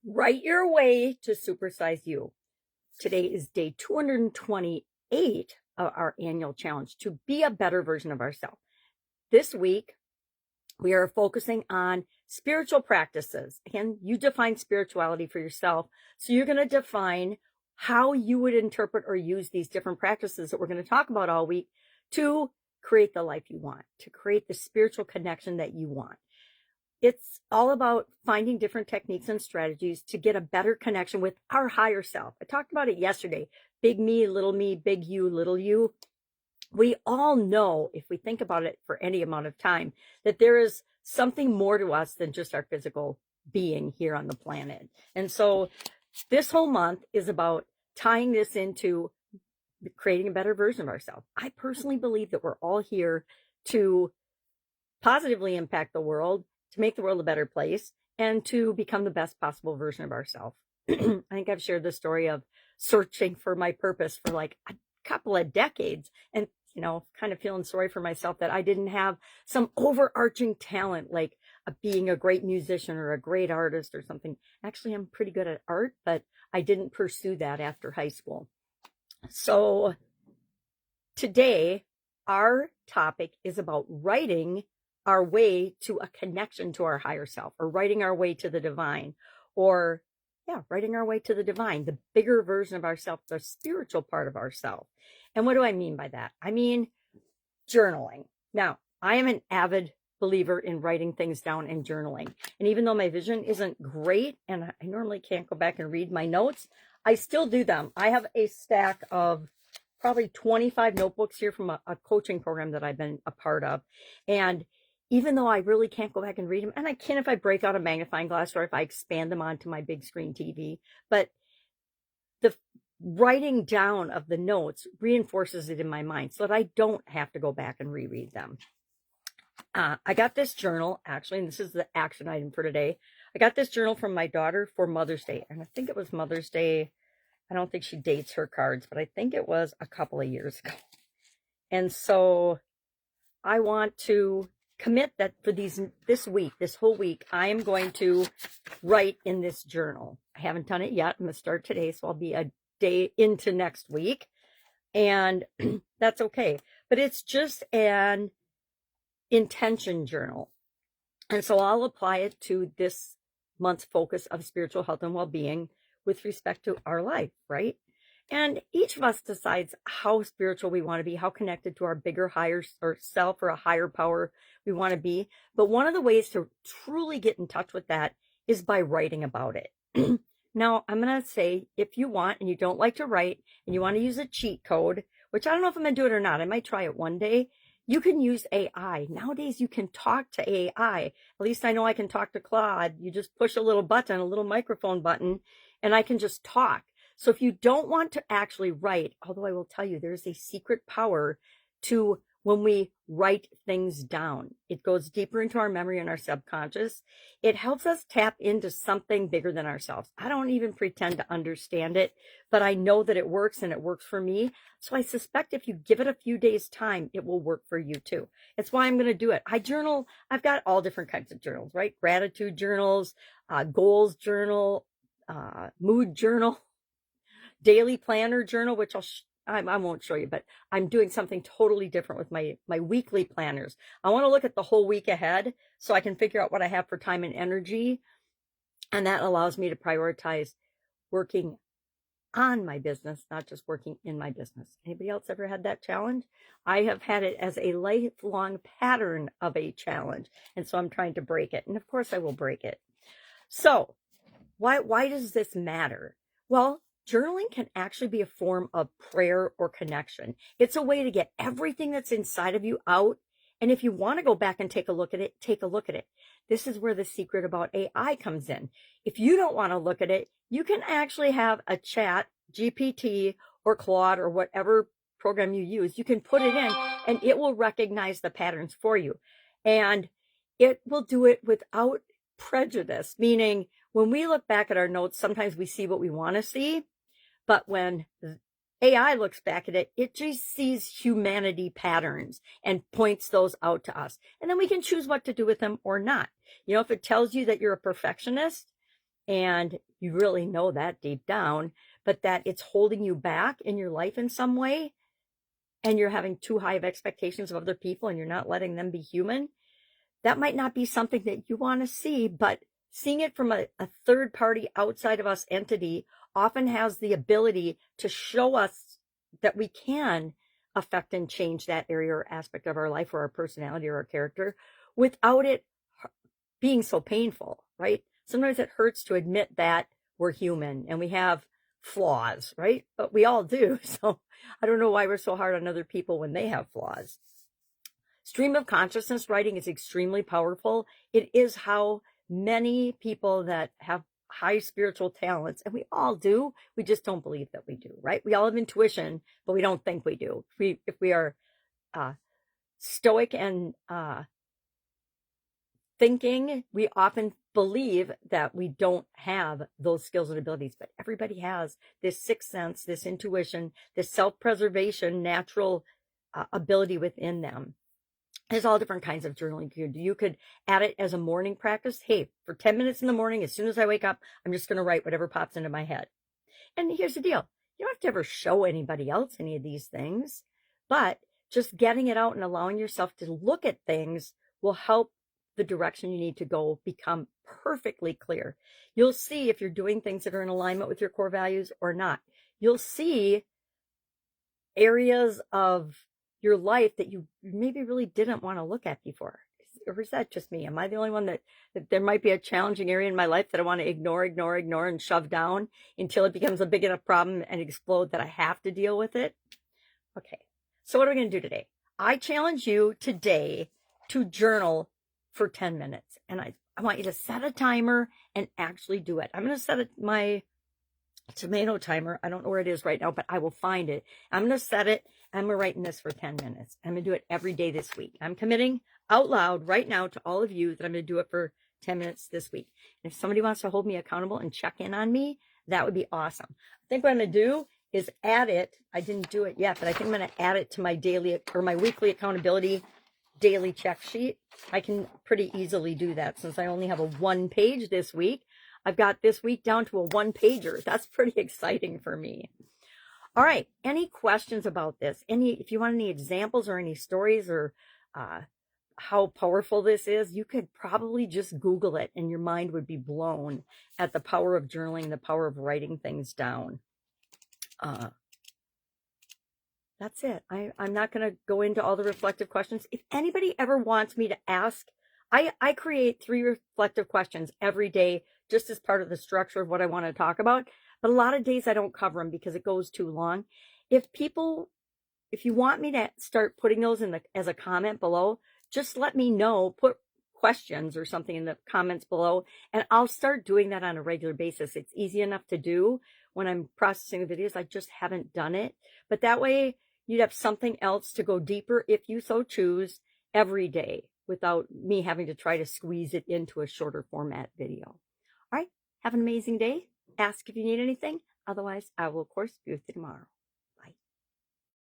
Write your way to Supersize You. Today is day 228 of our annual challenge to be a better version of ourselves. This week, we are focusing on spiritual practices. Again, you define spirituality for yourself. So you're going to define how you would interpret or use these different practices that we're going to talk about all week to create the life you want, to create the spiritual connection that you want. It's all about finding different techniques and strategies to get a better connection with our higher self. I talked about it yesterday. Big me, big you, little you. We all know, if we think about it for any amount of time, that there is something more to us than just our physical being here on the planet. And so this whole month is about tying this into creating a better version of ourselves. I personally believe that we're all here to positively impact the world, to make the world a better place, and to become the best possible version of ourselves. I think I've shared the story of searching for my purpose for like a couple of decades and, kind of feeling sorry for myself that I didn't have some overarching talent, like being a great musician or a great artist or something. Actually, I'm pretty good at art, but I didn't pursue that after high school. So today, our topic is about writing our way to a connection to our higher self, or writing our way to the divine, or writing our way to the divine, the bigger version of ourselves, the spiritual part of ourselves. And what do I mean by that? I mean journaling. Now, I am an avid believer in writing things down and journaling. And even though my vision isn't great and I normally can't go back and read my notes, I still do them. I have a stack of probably 25 notebooks here from a coaching program that I've been a part of. And even though I really can't go back and read them, and I can if I break out a magnifying glass or if I expand them onto my big screen TV, but the writing down of the notes reinforces it in my mind so that I don't have to go back and reread them. I got this journal, actually, and this is the action item for today. I got this journal from my daughter for Mother's Day, and I think it was Mother's Day. I don't think she dates her cards, but I think it was a couple of years ago. And so I want to commit that for this whole week, I am going to write in this journal. I haven't done it yet. I'm going to start today, so I'll be a day into next week. And that's okay. But it's just an intention journal. And so I'll apply it to this month's focus of spiritual health and well-being with respect to our life, right? And each of us decides how spiritual we want to be, how connected to our bigger, higher or self or a higher power we want to be. But one of the ways to truly get in touch with that is by writing about it. Now, I'm going to say, if you want and you don't like to write and you want to use a cheat code, which I don't know if I'm going to do it or not, I might try it one day, you can use AI. Nowadays, you can talk to AI. At least I know I can talk to Claude. You just push a little button, a little microphone button, and I can just talk. So if you don't want to actually write, although I will tell you there's a secret power to when we write things down, it goes deeper into our memory and our subconscious. It helps us tap into something bigger than ourselves. I don't even pretend to understand it, but I know that it works and it works for me. So I suspect if you give it a few days time, it will work for you too. It's why I'm going to do it. I journal. I've got all different kinds of journals, right? Gratitude journals, goals journal, mood journal, daily planner journal, which I won't show you, but I'm doing something totally different with my weekly planners. I want to look at the whole week ahead so I can figure out what I have for time and energy. And that allows me to prioritize working on my business, not just working in my business. Anybody else ever had that challenge? I have had it as a lifelong pattern of a challenge. And so I'm trying to break it. And of course I will break it. So why does this matter? Well, journaling can actually be a form of prayer or connection. It's a way to get everything that's inside of you out. And if you want to go back and take a look at it, take a look at it. This is where the secret about AI comes in. If you don't want to look at it, you can actually have a chat, GPT or Claude or whatever program you use. You can put it in and it will recognize the patterns for you. And it will do it without prejudice, meaning when we look back at our notes, sometimes we see what we want to see. But when AI looks back at it, it just sees humanity patterns and points those out to us. And then we can choose what to do with them or not. If it tells you that you're a perfectionist, and you really know that deep down, but that it's holding you back in your life in some way, and you're having too high of expectations of other people and you're not letting them be human, that might not be something that you want to see, but seeing it from a third party outside of us entity often has the ability to show us that we can affect and change that area or aspect of our life or our personality or our character without it being so painful, right? Sometimes it hurts to admit that we're human and we have flaws, right? But we all do. So I don't know why we're so hard on other people when they have flaws. Stream of consciousness writing is extremely powerful. It is how many people that have high spiritual talents, and we all do, we just don't believe that we do, right? We all have intuition, but we don't think we do. If we are stoic and thinking, we often believe that we don't have those skills and abilities, but everybody has this sixth sense, this intuition, this self-preservation, natural ability within them. There's all different kinds of journaling you could do. You could add it as a morning practice. Hey, for 10 minutes in the morning, as soon as I wake up, I'm just going to write whatever pops into my head. And here's the deal. You don't have to ever show anybody else any of these things, but just getting it out and allowing yourself to look at things will help the direction you need to go become perfectly clear. You'll see if you're doing things that are in alignment with your core values or not. You'll see areas of your life that you maybe really didn't want to look at before. Or is that just me? Am I the only one that there might be a challenging area in my life that I want to ignore and shove down until it becomes a big enough problem and explode that I have to deal with it? Okay, so what are we going to do today? I challenge you today to journal for 10 minutes. And I want you to set a timer and actually do it. I'm going to set my tomato timer. I don't know where it is right now, but I will find it. I'm going to set it. I'm writing this for 10 minutes. I'm going to do it every day this week. I'm committing out loud right now to all of you that I'm going to do it for 10 minutes this week. And if somebody wants to hold me accountable and check in on me, that would be awesome. I think what I'm going to do is add it. I didn't do it yet, but I think I'm going to add it to my daily or my weekly accountability daily check sheet. I can pretty easily do that since I only have a 1 page this week. I've got this week down to a 1-pager. That's pretty exciting for me. All right. Any questions about this? If you want any examples or any stories or how powerful this is, you could probably just Google it and your mind would be blown at the power of journaling, the power of writing things down. That's it. I'm not going to go into all the reflective questions. If anybody ever wants me to ask, I create 3 reflective questions every day just as part of the structure of what I want to talk about. But a lot of days I don't cover them because it goes too long. If you want me to start putting those as a comment below, just let me know, put questions or something in the comments below, and I'll start doing that on a regular basis. It's easy enough to do when I'm processing the videos. I just haven't done it. But that way you'd have something else to go deeper if you so choose every day without me having to try to squeeze it into a shorter format video. All right. Have an amazing day. Ask if you need anything. Otherwise, I will, of course, be with you tomorrow.